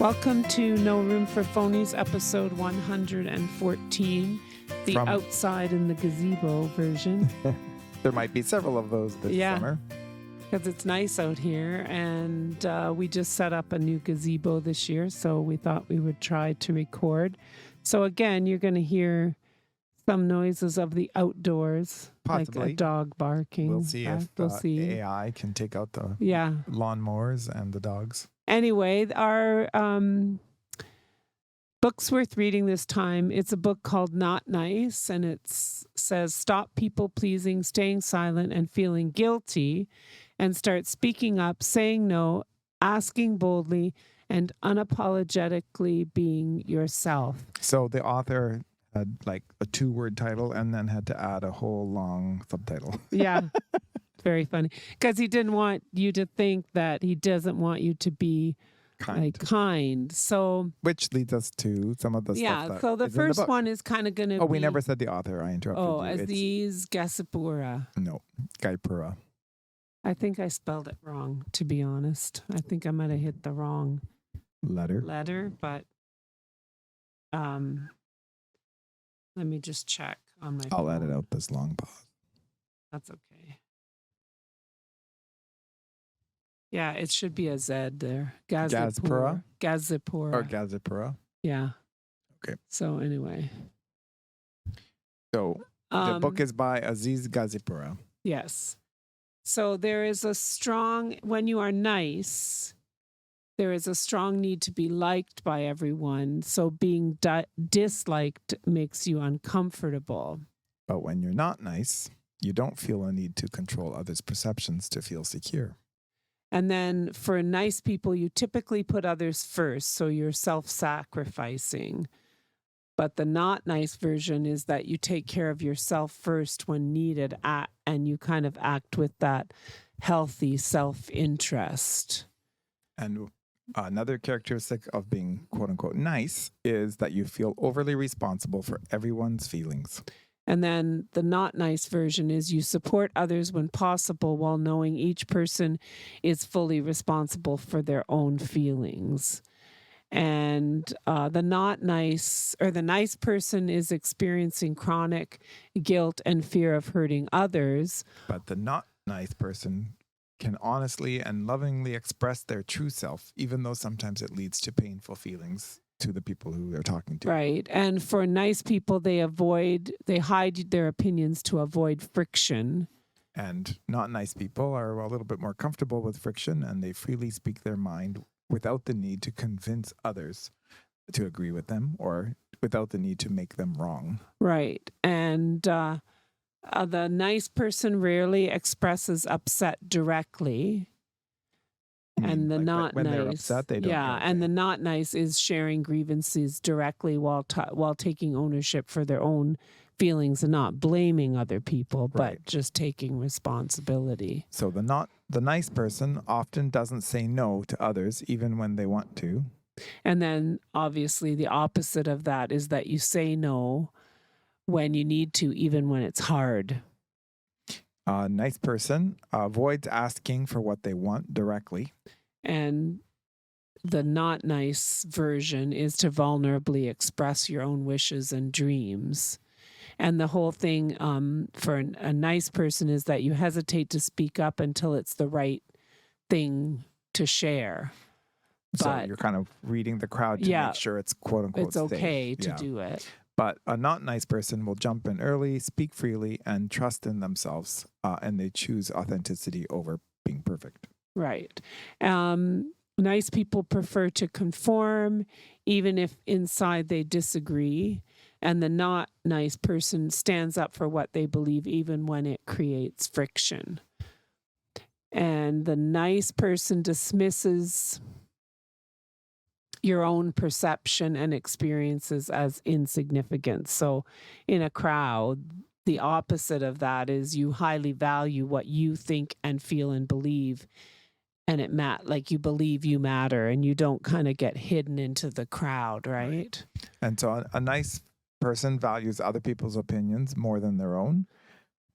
Welcome to No Room for Phonies, episode 114, the outside in the gazebo version. There might be several of those this summer. Because it's nice out here, and we just set up a new gazebo this year, so we thought we would try to record. So again, you're going to hear some noises of the outdoors, Possibly. like a dog barking. We'll see if AI can take out the lawnmowers and the dogs. Anyway, our book's worth reading this time. It's a book called Not Nice, and it says, stop people pleasing, staying silent, and feeling guilty, and start speaking up, saying no, asking boldly, and unapologetically being yourself. So the author had like a 2-word title and then had to add a whole long subtitle. Yeah. Very funny, because he didn't want you to think that he doesn't want you to be kind. So, which leads us to some of the stuff that so the is first in the book. one is kind of going to be... Oh, we never said the author. I interrupted you. Aziz Gazipura. No, Gaipura. I think I spelled it wrong, to be honest. I think I might have hit the wrong letter, but let me just check on my I'll phone. edit out this long pause. That's okay. Yeah, it should be a Z there. Gazipura? Gazipura. Or Gazipura. Yeah. Okay. So anyway. So the book is by Aziz Gazipura. Yes. So there is a strong, when you are nice, there is a strong need to be liked by everyone. So being disliked makes you uncomfortable. But when you're not nice, you don't feel a need to control others' perceptions to feel secure. And then for nice people, you typically put others first, so you're self-sacrificing. But the not nice version is that you take care of yourself first when needed, and you kind of act with that healthy self-interest. And another characteristic of being quote-unquote nice is that you feel overly responsible for everyone's feelings. And then the not nice version is you support others when possible while knowing each person is fully responsible for their own feelings. And the not nice, or the nice person, is experiencing chronic guilt and fear of hurting others. But the not nice person can honestly and lovingly express their true self, even though sometimes it leads to painful feelings to the people who they're talking to. Right. And for nice people, they hide their opinions to avoid friction. And not nice people are a little bit more comfortable with friction, and they freely speak their mind without the need to convince others to agree with them, or without the need to make them wrong. Right. And the nice person rarely expresses upset directly. And the not when nice, they're upset, they don't. And the not nice is sharing grievances directly while taking ownership for their own feelings and not blaming other people, but just taking responsibility. So the nice person often doesn't say no to others, even when they want to. And then obviously the opposite of that is that you say no when you need to, even when it's hard. A nice person avoids asking for what they want directly. And the not nice version is to vulnerably express your own wishes and dreams. And the whole thing for a nice person is that you hesitate to speak up until it's the right thing to share. So you're kind of reading the crowd to make sure it's quote unquote it's okay safe. to do it. But a not nice person will jump in early, speak freely, and trust in themselves. And they choose authenticity over being perfect. Right. Nice people prefer to conform, even if inside they disagree. And the not nice person stands up for what they believe, even when it creates friction. And the nice person dismisses your own perception and experiences as insignificant. So in a crowd, the opposite of that is you highly value what you think and feel and believe, and like you believe you matter, and you don't kind of get hidden into the crowd, right? And so a nice person values other people's opinions more than their own.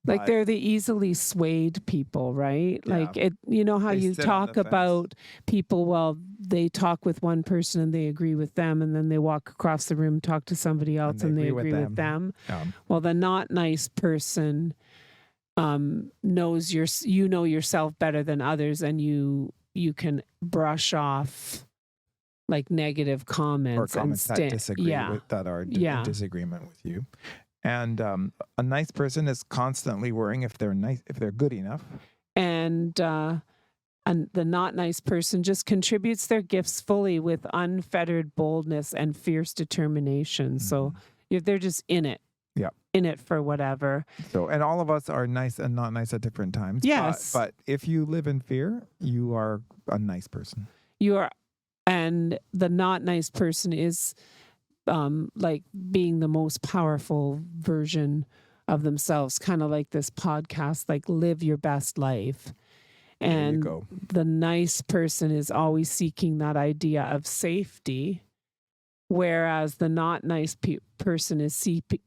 Like they're the easily swayed people, right? Yeah. Like you know how you talk about people, well, they talk with one person and they agree with them, and then they walk across the room, talk to somebody else, and they agree with them. Well, the not nice person knows you know yourself better than others, and you can brush off like negative comments or comments that disagree with, that are in disagreement with you. And a nice person is constantly worrying if they're good enough. And the not nice person just contributes their gifts fully with unfettered boldness and fierce determination. So they're just in it. Yeah. In it for whatever. So, and all of us are nice and not nice at different times. Yes. But if you live in fear, you are a nice person. You are, and the not nice person is like being the most powerful version of themselves, kind of like this podcast, like live your best life. And the nice person is always seeking that idea of safety, whereas the not nice person is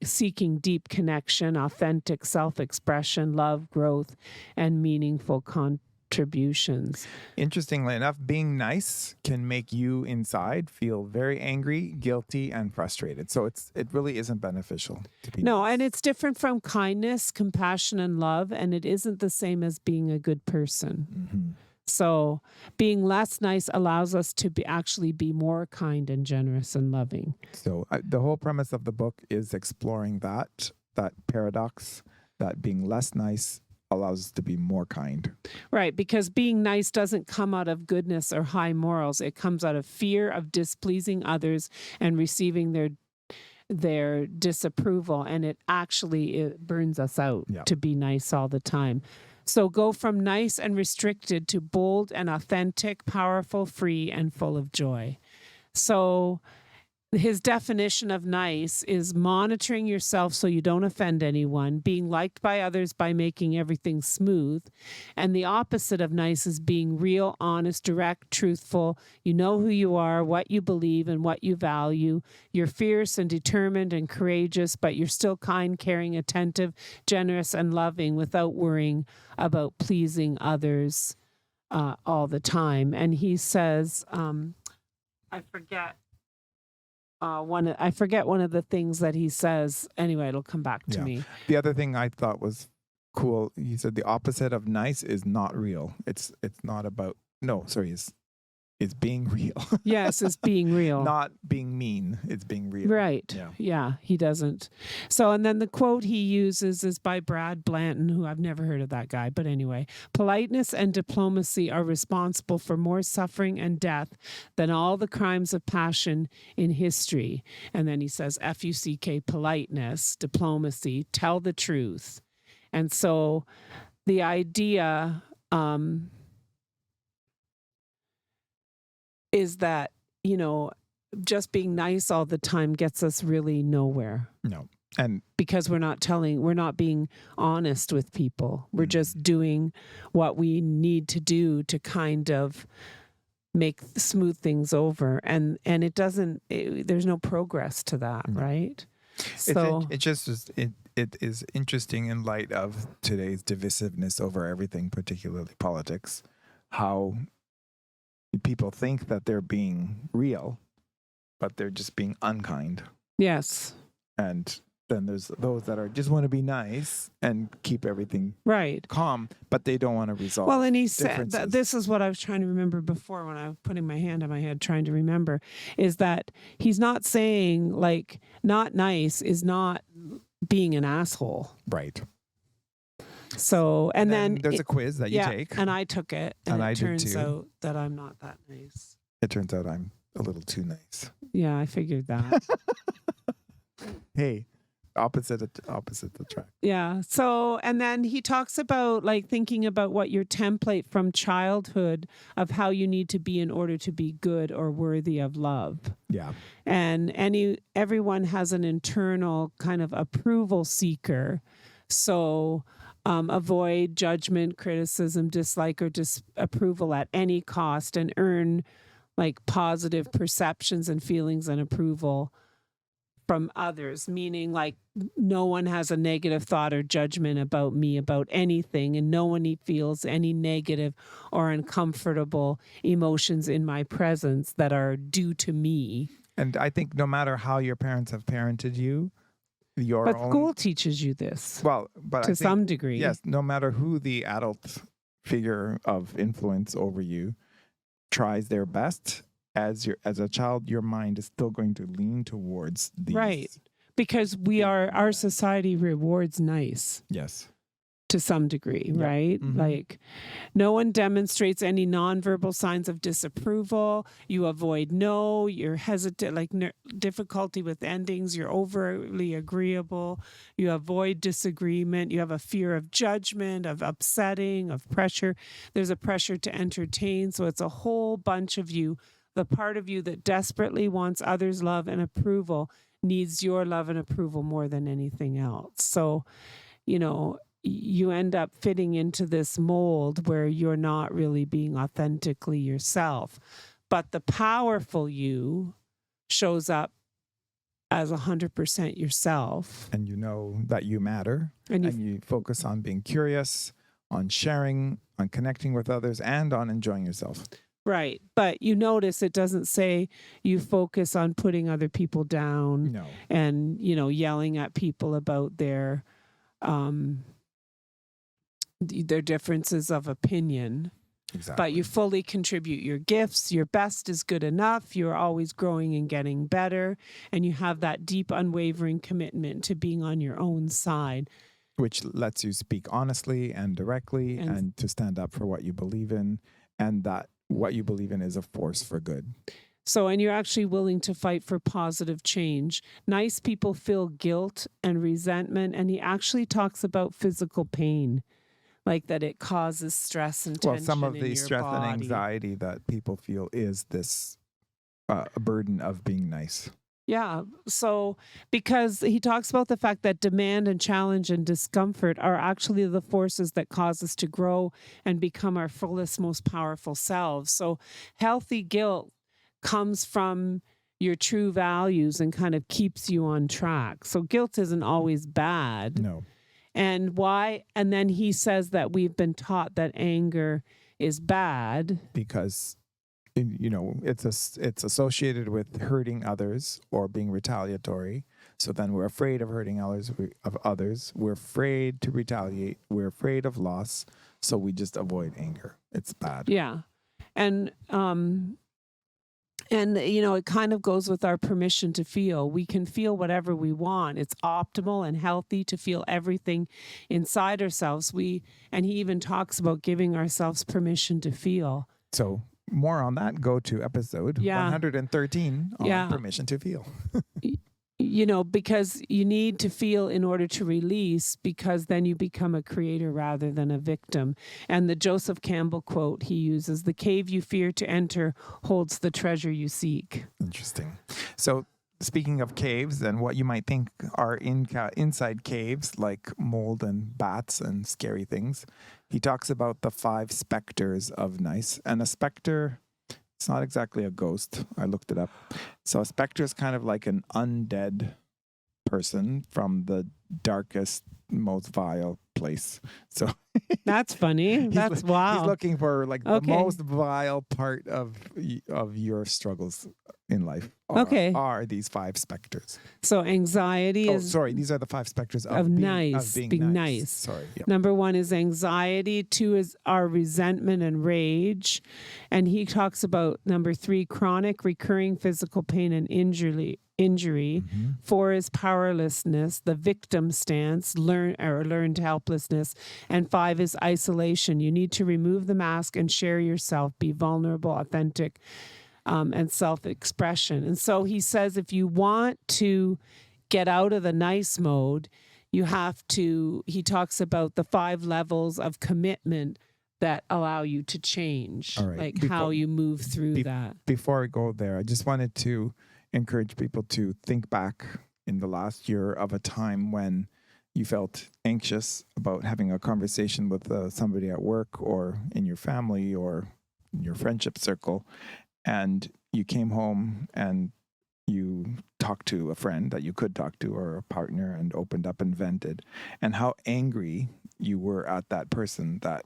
seeking deep connection, authentic self-expression, love, growth, and meaningful contributions. Interestingly enough, being nice can make you inside feel very angry, guilty, and frustrated. So it really isn't beneficial to be nice. And it's different from kindness, compassion, and love, and it isn't the same as being a good person. Mm-hmm. So being less nice allows us to actually be more kind and generous and loving. So the whole premise of the book is exploring that paradox, that being less nice allows us to be more kind. Right, because being nice doesn't come out of goodness or high morals. It comes out of fear of displeasing others and receiving their disapproval, and it burns us out to be nice all the time. So go from nice and restricted to bold and authentic, powerful, free, and full of joy. So his definition of nice is monitoring yourself so you don't offend anyone, being liked by others by making everything smooth. And the opposite of nice is being real, honest, direct, truthful. You know who you are, what you believe, and what you value. You're fierce and determined and courageous, but you're still kind, caring, attentive, generous, and loving without worrying about pleasing others all the time. And he says, I forget one of the things that he says. Anyway, it'll come back to me. The other thing I thought was cool, he said the opposite of nice is not real. It's not about, it's being real. Yes, it's being real. Not being mean, it's being real. Right. Yeah, he doesn't. So, and then the quote he uses is by Brad Blanton, who I've never heard of that guy. But anyway, politeness and diplomacy are responsible for more suffering and death than all the crimes of passion in history. And then he says, FUCK, politeness, diplomacy, tell the truth. And so the idea is that, just being nice all the time gets us really nowhere. No. And because we're not being honest with people. We're just doing what we need to do to kind of smooth things over. And there's no progress to that, right? So it is interesting in light of today's divisiveness over everything, particularly politics, how people think that they're being real, but they're just being unkind. Yes. And then there's those that just want to be nice and keep everything calm, but they don't want to resolve. Well, and he said that this is what I was trying to remember before when I was putting my hand on my head trying to remember, is that he's not saying like not nice is not being an asshole. Right. So, and then there's a quiz that you take. And I took it. And I it turns did too. out that I'm not that nice. It turns out I'm a little too nice. Yeah, I figured that. Hey, opposite attract. Yeah. So, and then he talks about like thinking about what your template from childhood of how you need to be in order to be good or worthy of love. Yeah. And everyone has an internal kind of approval seeker. So, avoid judgment, criticism, dislike, or disapproval at any cost, and earn like positive perceptions and feelings and approval from others, meaning like no one has a negative thought or judgment about me about anything, and no one feels any negative or uncomfortable emotions in my presence that are due to me. And I think no matter how your parents have parented you, your But own school teaches you this but to some degree. yes, no matter who the adult figure of influence over you tries their best, as a child, your mind is still going to lean towards these. Right. Because our society rewards nice Yes. to some degree, Yeah. right? Mhm. Like no one demonstrates any nonverbal signs of disapproval. You avoid no, you're hesitant, like difficulty with endings. You're overly agreeable. You avoid disagreement. You have a fear of judgment, of upsetting, of pressure. There's a pressure to entertain. So it's a whole bunch of you. The part of you that desperately wants others' love and approval needs your love and approval more than anything else. So, you end up fitting into this mold where you're not really being authentically yourself. But the powerful you shows up as 100% yourself. And you know that you matter. And You focus on being curious, on sharing, on connecting with others, and on enjoying yourself. Right. But you notice it doesn't say you focus on putting other people down No. and, yelling at people about their differences of opinion. Exactly. But you fully contribute your gifts. Your best is good enough. You're always growing and getting better. And you have that deep, unwavering commitment to being on your own side. Which lets you speak honestly and directly and to stand up for what you believe in, and that what you believe in is a force for good. So, and you're actually willing to fight for positive change. Nice people feel guilt and resentment. And he actually talks about physical pain, like that it causes stress and tension. Well, some of in the your stress body. and anxiety that people feel is this a burden of being nice. Yeah. So, because he talks about the fact that demand and challenge and discomfort are actually the forces that cause us to grow and become our fullest, most powerful selves. So, healthy guilt comes from your true values and kind of keeps you on track. So, guilt isn't always bad. No. And why? And then he says that we've been taught that anger is bad. Because it's associated with hurting others or being retaliatory. So then we're afraid of hurting others. We're afraid to retaliate. We're afraid of loss. So we just avoid anger. It's bad. Yeah. And it kind of goes with our permission to feel. We can feel whatever we want. It's optimal and healthy to feel everything inside ourselves. And he even talks about giving ourselves permission to feel. So more on that, go to episode 113 on permission to feel. Because you need to feel in order to release, because then you become a creator rather than a victim. And the Joseph Campbell quote he uses, "The cave you fear to enter holds the treasure you seek." Interesting. So speaking of caves and what you might think are inside caves, like mold and bats and scary things, he talks about the 5 specters of nice. And a specter, it's not exactly a ghost. I looked it up. So a specter is kind of like an undead person from the darkest, most vile place. So that's funny. Wow. He's looking for like the most vile part of your struggles in life. Are these 5 specters? So anxiety is. Sorry, these are the 5 specters of being nice. Sorry. Yep. Number 1 is anxiety. 2 is our resentment and rage, and he talks about number 3, chronic, recurring physical pain and injury. Mm-hmm. 4 is powerlessness, the victim stance, learned helplessness, and 5 is isolation. You need to remove the mask and share yourself, be vulnerable, authentic, and self-expression. And so he says, if you want to get out of the nice mode, you have to. He talks about the 5 levels of commitment that allow you to change, how you move through that. Before I go there, I just wanted to encourage people to think back in the last year of a time when you felt anxious about having a conversation with somebody at work or in your family or in your friendship circle, and you came home and you talked to a friend that you could talk to or a partner and opened up and vented, and how angry you were at that person that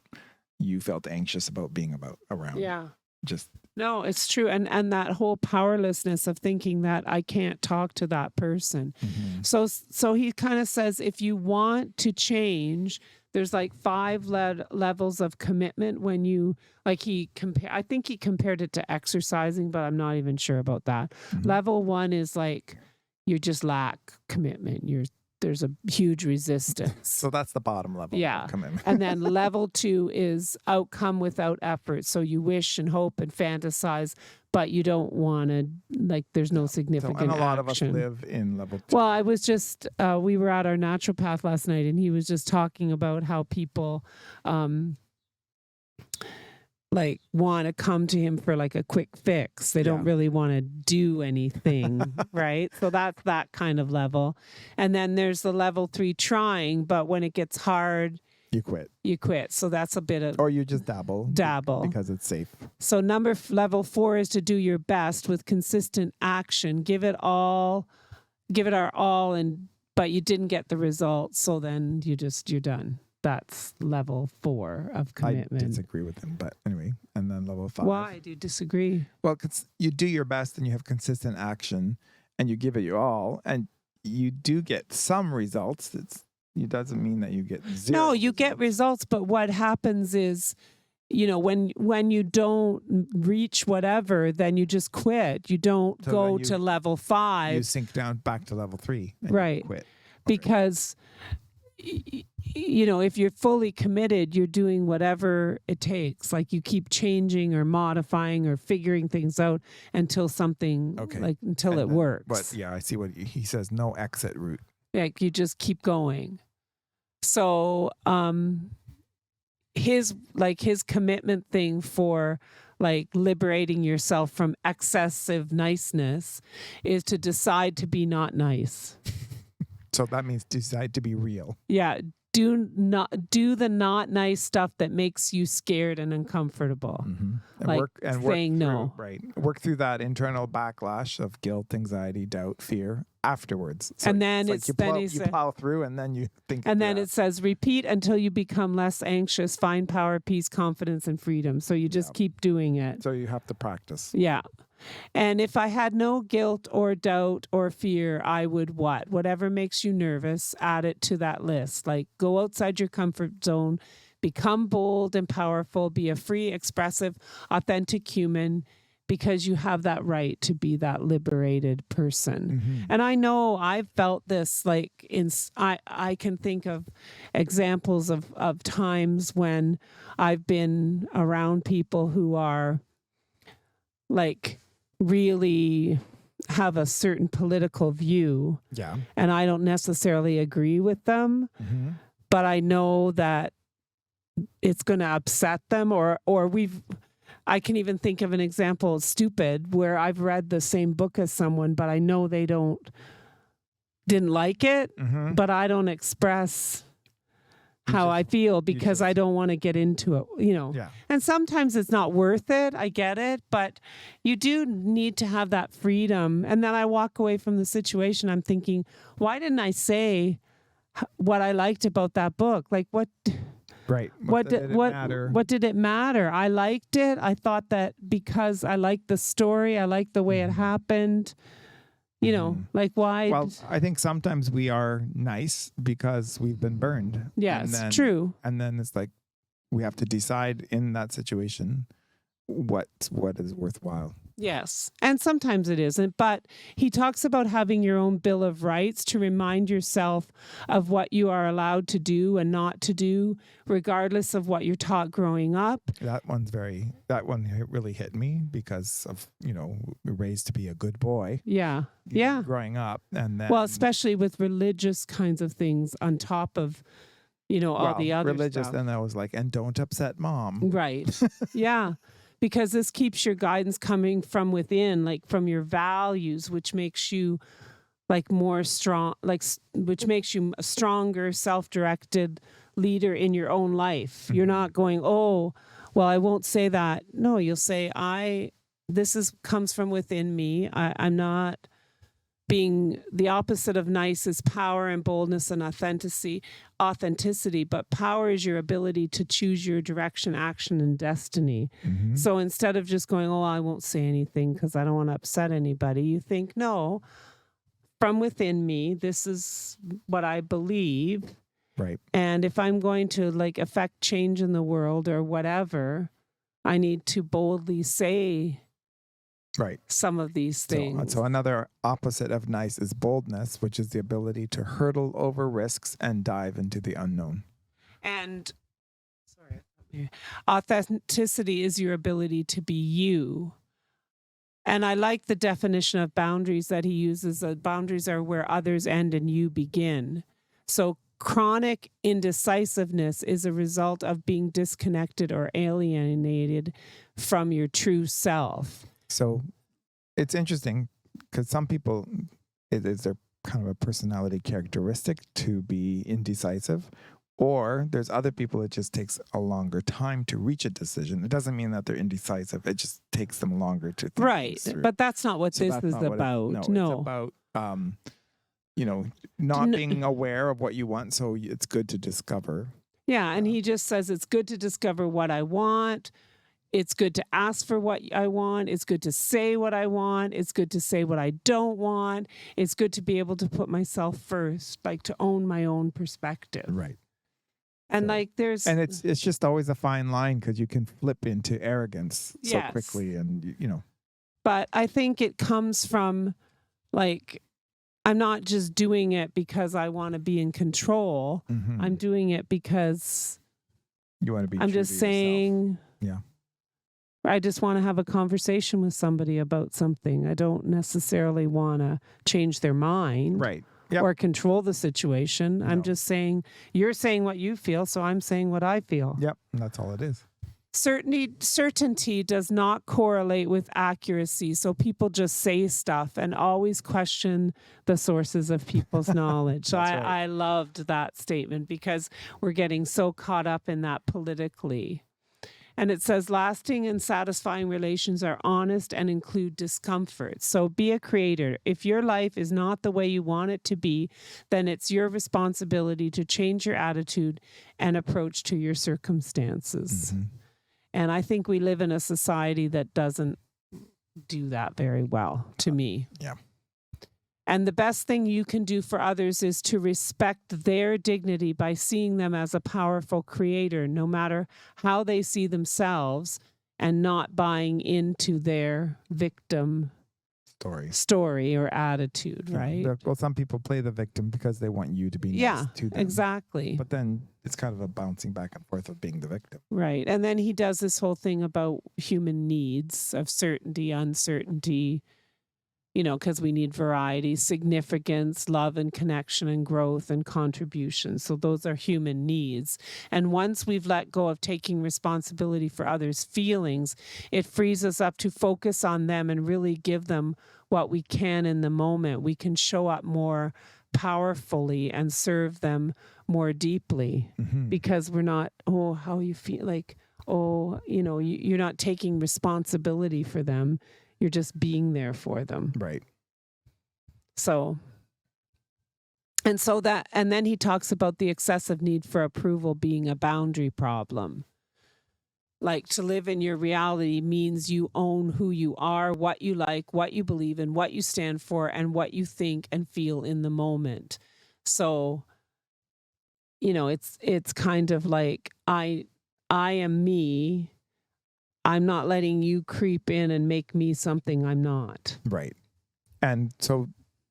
you felt anxious about being around. Yeah. Just No, it's true. And that whole powerlessness of thinking that I can't talk to that person. So he kind of says, if you want to change, there's like 5 levels of commitment when you, like I think he compared it to exercising, but I'm not even sure about that. Level 1 is like, you just lack commitment. There's a huge resistance. So that's the bottom level. Yeah. Of commitment. And then level 2 is outcome without effort. So you wish and hope and fantasize, but you don't want to, like, there's no significant and a lot action. of us live in level 2. Well, I was just, we were at our naturopath last night, and he was just talking about how people, like, want to come to him for like a quick fix. They don't really want to do anything, right? So that's that kind of level. And then there's the level 3 trying, but when it gets hard, you quit. So that's a bit of, Or you just dabble because it's safe. So level 4 is to do your best with consistent action. Give it our all, but you didn't get the results. So then you're done. That's level 4 of commitment. I disagree with him, but anyway. And then level 5. Why do you disagree? Well, you do your best and you have consistent action and you give it your all and you do get some results. It doesn't mean that you get zero. No, you get results, but what happens is, when you don't reach whatever, then you just quit. You don't go to level 5. You sink down back to level 3 and right. You quit. Because if you're fully committed, you're doing whatever it takes. Like, you keep changing or modifying or figuring things out until something, until it works. But yeah, I see what he says. No exit route. Like, you just keep going. So, his commitment thing for like liberating yourself from excessive niceness is to decide to be not nice. So that means decide to be real. Yeah. Do the not nice stuff that makes you scared and uncomfortable. And saying no. Right. Work through that internal backlash of guilt, anxiety, doubt, fear afterwards. So and then you plow through and then you think. And then it says, repeat until you become less anxious, find power, peace, confidence, and freedom. So you just keep doing it. So you have to practice. Yeah. And if I had no guilt or doubt or fear, I would what? Whatever makes you nervous, add it to that list. Like, go outside your comfort zone, become bold and powerful, be a free, expressive, authentic human, because you have that right to be that liberated person. And I know I've felt this, like, I can think of examples of times when I've been around people who are like really have a certain political view. Yeah. And I don't necessarily agree with them, but I know that it's going to upset them I can even think of an example, stupid, where I've read the same book as someone, but I know they didn't like it, but I don't express how I feel because I don't want to get into it, Yeah. And sometimes it's not worth it. I get it, but you do need to have that freedom. And then I walk away from the situation. I'm thinking, why didn't I say what I liked about that book? Like, what? Right. What did it matter? What did it matter? I liked it. I thought that because I liked the story, I liked the way it happened. Like, why? Well, I think sometimes we are nice because we've been burned. Yes, true. And then it's like we have to decide in that situation what is worthwhile. Yes. And sometimes it isn't. But he talks about having your own Bill of Rights to remind yourself of what you are allowed to do and not to do, regardless of what you're taught growing up. That one really hit me because of, raised to be a good boy. Yeah. Yeah. Growing up. And then, well, especially with religious kinds of things on top of, all the other religious, stuff. And I was like, and don't upset mom. Right. Yeah. Because this keeps your guidance coming from within, like from your values, which makes you like more strong, which makes you a stronger, self-directed leader in your own life. You're not going, oh, well, I won't say that. No, you'll say, this comes from within me. I'm not being the opposite of nice is power and boldness and authenticity, but power is your ability to choose your direction, action, and destiny. Mhm. So instead of just going, oh, I won't say anything because I don't want to upset anybody, you think, no, from within me, this is what I believe. Right. And if I'm going to like affect change in the world or whatever, I need to boldly say Right. some of these things. So another opposite of nice is boldness, which is the ability to hurdle over risks and dive into the unknown. And authenticity is your ability to be you. And I like the definition of boundaries that he uses. Boundaries are where others end and you begin. So chronic indecisiveness is a result of being disconnected or alienated from your true self. So it's interesting because some people, it is their kind of a personality characteristic to be indecisive, or there's other people it just takes a longer time to reach a decision. It doesn't mean that they're indecisive. It just takes them longer to think Right. things through. But that's not what So this that's is not what about. It's No. about, not being aware of what you want. So it's good to discover. Yeah. And he just says it's good to discover what I want. It's good to ask for what I want. It's good to say what I want. It's good to say what I don't want. It's good to be able to put myself first, like to own my own perspective. Right. And So- like there's And it's just always a fine line because you can flip into arrogance so Yes. quickly, and but I think it comes from like I'm not just doing it because I want to be in control. mhm. I'm doing it because you want to be. I'm true just to yourself. saying Yeah. I just want to have a conversation with somebody about something. I don't necessarily want to change their mind Right. Yep. or control the situation. No. I'm just saying you're saying what you feel, so I'm saying what I feel. Yep. And that's all it is. Certainty does not correlate with accuracy. So people just say stuff and always question the sources of people's knowledge. So That's right. I loved that statement because we're getting so caught up in that politically. And it says lasting and satisfying relations are honest and include discomfort. So be a creator. If your life is not the way you want it to be, then it's your responsibility to change your attitude and approach to your circumstances. Mhm. And I think we live in a society that doesn't do that very well, to me. Yeah. And the best thing you can do for others is to respect their dignity by seeing them as a powerful creator, no matter how they see themselves, and not buying into their victim story or attitude, Yeah. right? Well, some people play the victim because they want you to be nice to them. Exactly. But then it's kind of a bouncing back and forth of being the victim. Right. And then he does this whole thing about human needs of certainty, uncertainty, because we need variety, significance, love and connection and growth and contribution. So those are human needs. And once we've let go of taking responsibility for others' feelings, it frees us up to focus on them and really give them what we can in the moment. We can show up more powerfully and serve them more deeply Mhm. because we're not, how you feel like, you're not taking responsibility for them. You're just being there for them. Right. So, and then he talks about the excessive need for approval being a boundary problem. Like to live in your reality means you own who you are, what you like, what you believe in, what you stand for, and what you think and feel in the moment. So, it's kind of like I am me. I'm not letting you creep in and make me something I'm not. Right. And so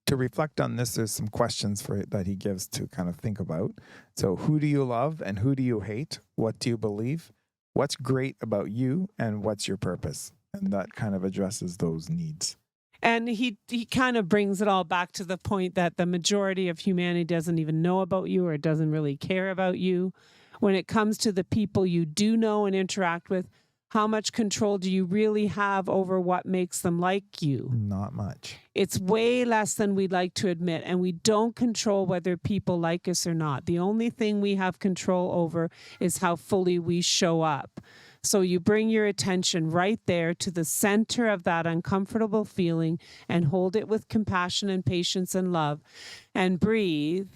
to reflect on this, there's some questions that he gives to kind of think about. So who do you love and who do you hate? What do you believe? What's great about you and what's your purpose? And that kind of addresses those needs. And he kind of brings it all back to the point that the majority of humanity doesn't even know about you or doesn't really care about you. When it comes to the people you do know and interact with, how much control do you really have over what makes them like you? Not much. It's way less than we'd like to admit, and we don't control whether people like us or not. The only thing we have control over is how fully we show up. So you bring your attention right there to the center of that uncomfortable feeling and hold it with compassion and patience and love and breathe.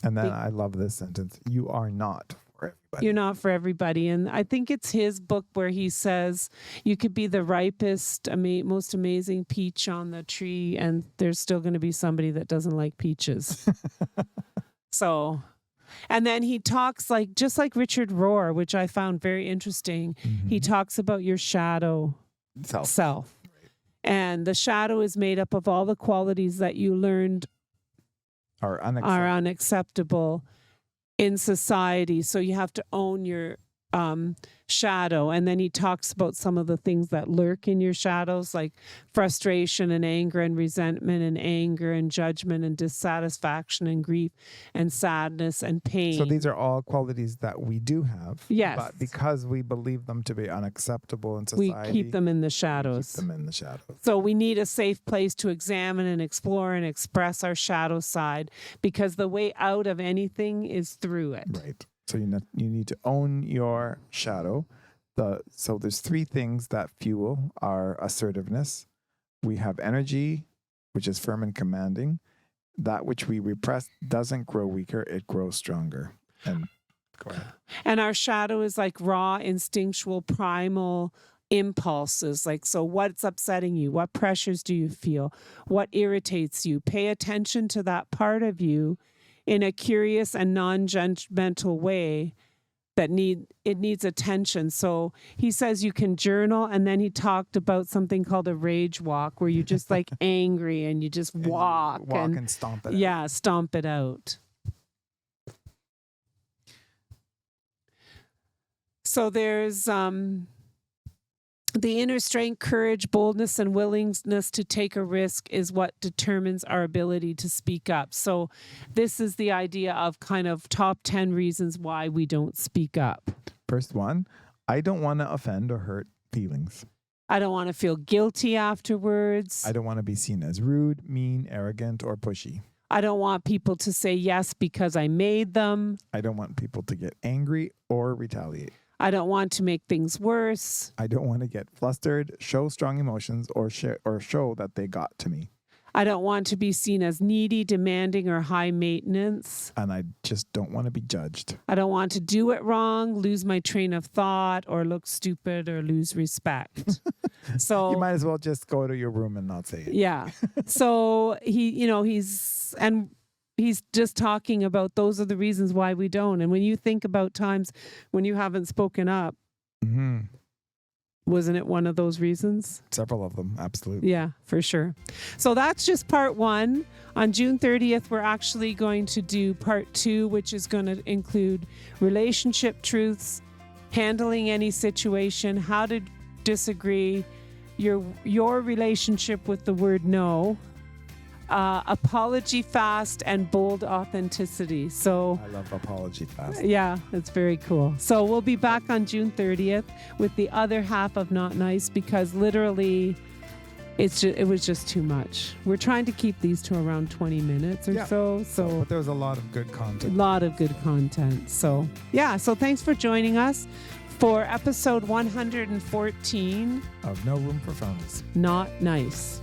And then I love this sentence. You are not for everybody. You're not for everybody. And I think it's his book where he says you could be the ripest, most amazing peach on the tree, and there's still going to be somebody that doesn't like peaches. So, and then he talks just like Richard Rohr, which I found very interesting. He talks about your shadow self. Right. And the shadow is made up of all the qualities that you learned Are unacceptable in society. So you have to own your shadow. And then he talks about some of the things that lurk in your shadows, like frustration and anger and resentment and anger and judgment and dissatisfaction and grief and sadness and pain. So these are all qualities that we do have. Yes. But because we believe them to be unacceptable in society, we keep them in the we shadows. keep them in the shadows. So we need a safe place to examine and explore and express our shadow side, because the way out of anything is through it. Right. So you need to own your shadow. So there's three things that fuel our assertiveness. We have energy, which is firm and commanding. That which we repress doesn't grow weaker, it grows stronger. And go ahead. And our shadow is like raw, instinctual, primal impulses. So what's upsetting you? What pressures do you feel? What irritates you? Pay attention to that part of you in a curious and non-judgmental way that needs attention. So he says you can journal, and then he talked about something called a rage walk, where you're just angry and you just walk and stomp it out. Yeah, stomp it out. So there's the inner strength, courage, boldness, and willingness to take a risk is what determines our ability to speak up. So this is the idea of kind of top 10 reasons why we don't speak up. First one, I don't want to offend or hurt feelings. I don't want to feel guilty afterwards. I don't want to be seen as rude, mean, arrogant, or pushy. I don't want people to say yes because I made them. I don't want people to get angry or retaliate. I don't want to make things worse. I don't want to get flustered, show strong emotions, or show that they got to me. I don't want to be seen as needy, demanding, or high maintenance. And I just don't want to be judged. I don't want to do it wrong, lose my train of thought, or look stupid, or lose respect. So you might as well just go to your room and not say it. Yeah. So he's just talking about those are the reasons why we don't. And when you think about times when you haven't spoken up, wasn't it one of those reasons? Several of them, absolutely. Yeah, for sure. So that's just part one. On June 30th, we're actually going to do part two, which is going to include relationship truths, handling any situation, how to disagree, your relationship with the word no, apology fast, and bold authenticity. So I love apology fast. yeah, it's very cool. So we'll be back on June 30th with the other half of Not Nice, because literally it was just too much. We're trying to keep these to around 20 minutes or so. But there was a lot of good content. A lot of good content. So yeah, so thanks for joining us for episode 114 Of No Room for Phonies. Not Nice.